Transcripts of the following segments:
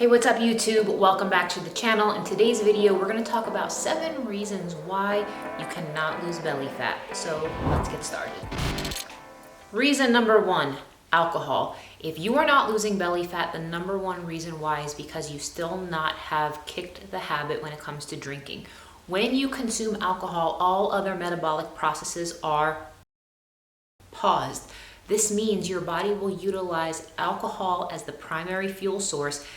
Hey, what's up YouTube? Welcome back to the channel. In today's video, we're going to talk about 7 reasons why you cannot lose belly fat. So let's get started. Reason number 1, alcohol. If you are not losing belly fat, the number 1 reason why is because you still not have kicked the habit when it comes to drinking. When you consume alcohol, all other metabolic processes are paused. This means your body will utilize alcohol as the primary fuel source.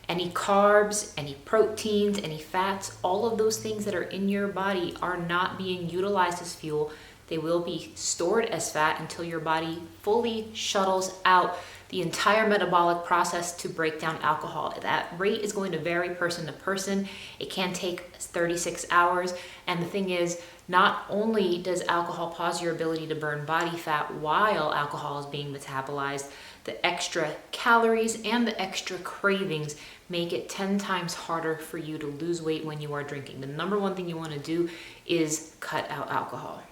Any carbs, any proteins, any fats, all of those things that are in your body are not being utilized as fuel. They will be stored as fat until your body fully shuttles out the entire metabolic process to break down alcohol. That rate is going to vary person to person. It can take 36 hours. And the thing is, not only does alcohol pause your ability to burn body fat while alcohol is being metabolized, the extra calories and the extra cravings make it 10 times harder for you to lose weight when you are drinking. The number 1 thing you want to do is cut out alcohol.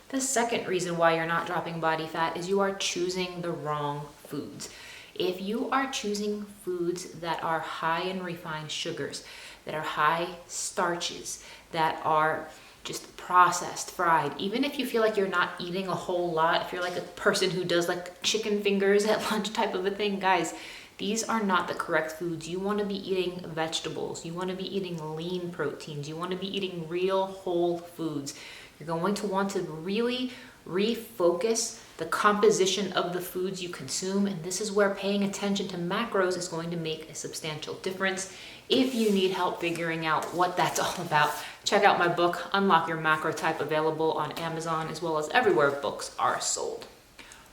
The second reason why you're not dropping body fat is you are choosing the wrong foods. If you are choosing foods that are high in refined sugars, that are high starches, that are just processed, fried, even if you feel like you're not eating a whole lot, if you're like a person who does like chicken fingers at lunch type of a thing, guys, these are not the correct foods. You want to be eating vegetables. You want to be eating lean proteins. You want to be eating real whole foods. You're going to want to really refocus the composition of the foods you consume, and this is where paying attention to macros is going to make a substantial difference. If you need help figuring out what that's all about, check out my book, Unlock Your Macro Type, available on Amazon as well as everywhere books are sold.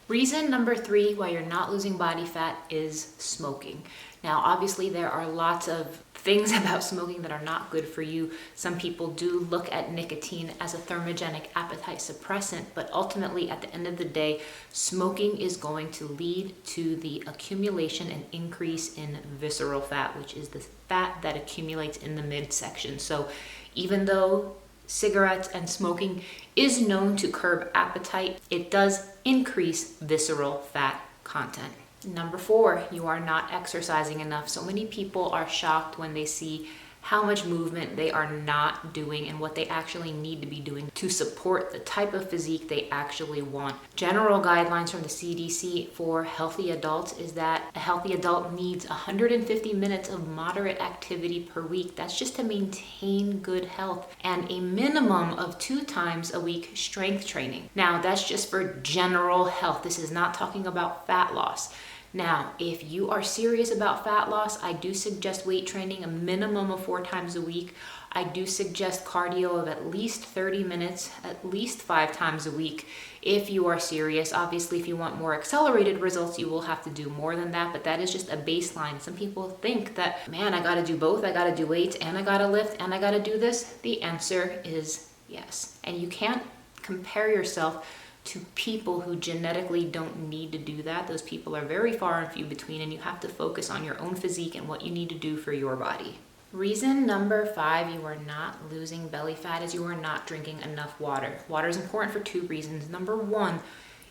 Reason number 3 why you're not losing body fat is smoking. Now, obviously, there are lots of things about smoking that are not good for you. Some people do look at nicotine as a thermogenic appetite suppressant, but ultimately, at the end of the day, smoking is going to lead to the accumulation and increase in visceral fat, which is the fat that accumulates in the midsection. So even though cigarettes and smoking is known to curb appetite, it does increase visceral fat content. Number 4, you are not exercising enough. So many people are shocked when they see how much movement they are not doing and what they actually need to be doing to support the type of physique they actually want. General guidelines from the CDC for healthy adults is that a healthy adult needs 150 minutes of moderate activity per week. That's just to maintain good health, and a minimum of 2 times a week strength training. Now, that's just for general health. This is not talking about fat loss. Now, if you are serious about fat loss, I do suggest weight training a minimum of 4 times a week. I do suggest cardio of at least 30 minutes, at least 5 times a week. If you are serious, obviously, if you want more accelerated results, you will have to do more than that, but that is just a baseline. Some people think that, man, I gotta do both. I gotta do weights and I gotta lift and I gotta do this. The answer is yes. And you can't compare yourself to people who genetically don't need to do that. Those people are very far and few between, and you have to focus on your own physique and what you need to do for your body. Reason number 5 you are not losing belly fat is you are not drinking enough water. Water is important for 2 reasons. Number 1,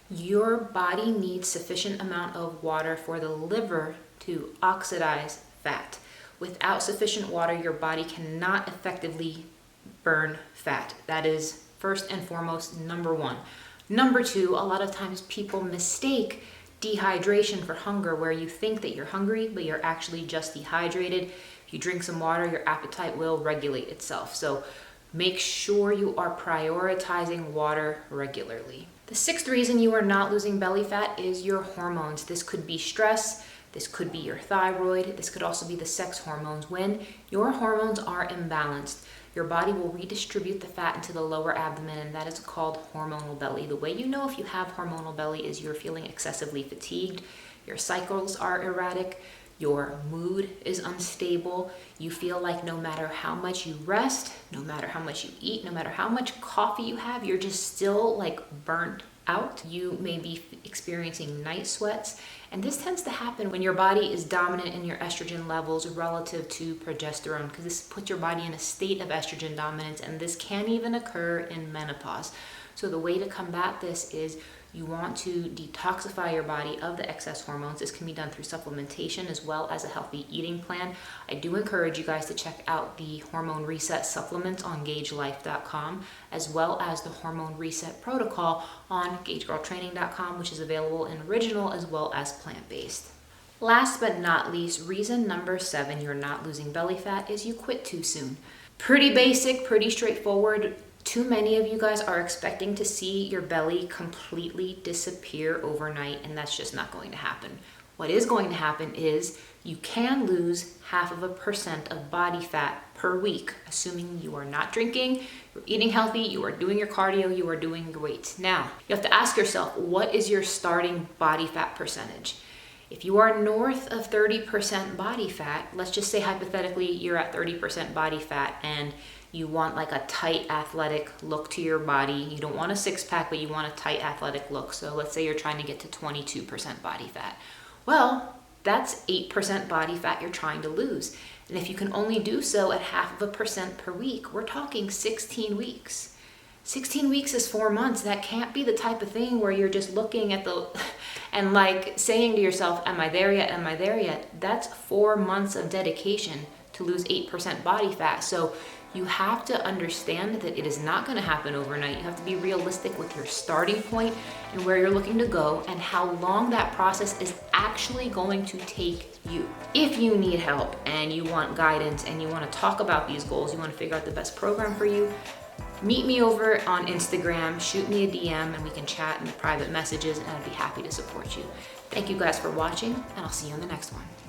your body needs sufficient amount of water for the liver to oxidize fat. Without sufficient water, your body cannot effectively burn fat. That is first and foremost number 1. Number 2, a lot of times people mistake dehydration for hunger, where you think that you're hungry, but you're actually just dehydrated. If you drink some water, your appetite will regulate itself. So make sure you are prioritizing water regularly. The 6th reason you are not losing belly fat is your hormones. This could be stress. This could be your thyroid. This could also be the sex hormones. When your hormones are imbalanced, your body will redistribute the fat into the lower abdomen, and that is called hormonal belly. The way you know if you have hormonal belly is you're feeling excessively fatigued, your cycles are erratic, your mood is unstable, you feel like no matter how much you rest, no matter how much you eat, no matter how much coffee you have, you're just still like burnt out. You may be experiencing night sweats, and this tends to happen when your body is dominant in your estrogen levels relative to progesterone, because this puts your body in a state of estrogen dominance, and this can even occur in menopause. So the way to combat this is You want to detoxify your body of the excess hormones. This can be done through supplementation as well as a healthy eating plan. I do encourage you guys to check out the Hormone Reset supplements on gaugelife.com, as well as the Hormone Reset protocol on gaugegirltraining.com, which is available in original as well as plant-based. Last but not least, reason number 7 you're not losing belly fat is you quit too soon. Pretty basic, pretty straightforward. Too many of you guys are expecting to see your belly completely disappear overnight, and that's just not going to happen. What is going to happen is you can lose 0.5% of body fat per week, assuming you are not drinking, you're eating healthy, you are doing your cardio, you are doing your weights. Now, you have to ask yourself, what is your starting body fat percentage? If you are north of 30% body fat, let's just say hypothetically you're at 30% body fat and you want like a tight athletic look to your body. You don't want a six-pack, but you want a tight athletic look. So let's say you're trying to get to 22% body fat. Well, that's 8% body fat you're trying to lose. And if you can only do so at 0.5% per week, we're talking 16 weeks. 16 weeks is 4 months. That can't be the type of thing where you're just looking at the and like saying to yourself, am I there yet? Am I there yet? That's 4 months of dedication to lose 8% body fat. So you have to understand that it is not going to happen overnight. You have to be realistic with your starting point and where you're looking to go and how long that process is actually going to take you. If you need help and you want guidance and you want to talk about these goals, you want to figure out the best program for you, meet me over on Instagram, shoot me a DM, and we can chat in the private messages, and I'd be happy to support you. Thank you guys for watching, and I'll see you in the next one.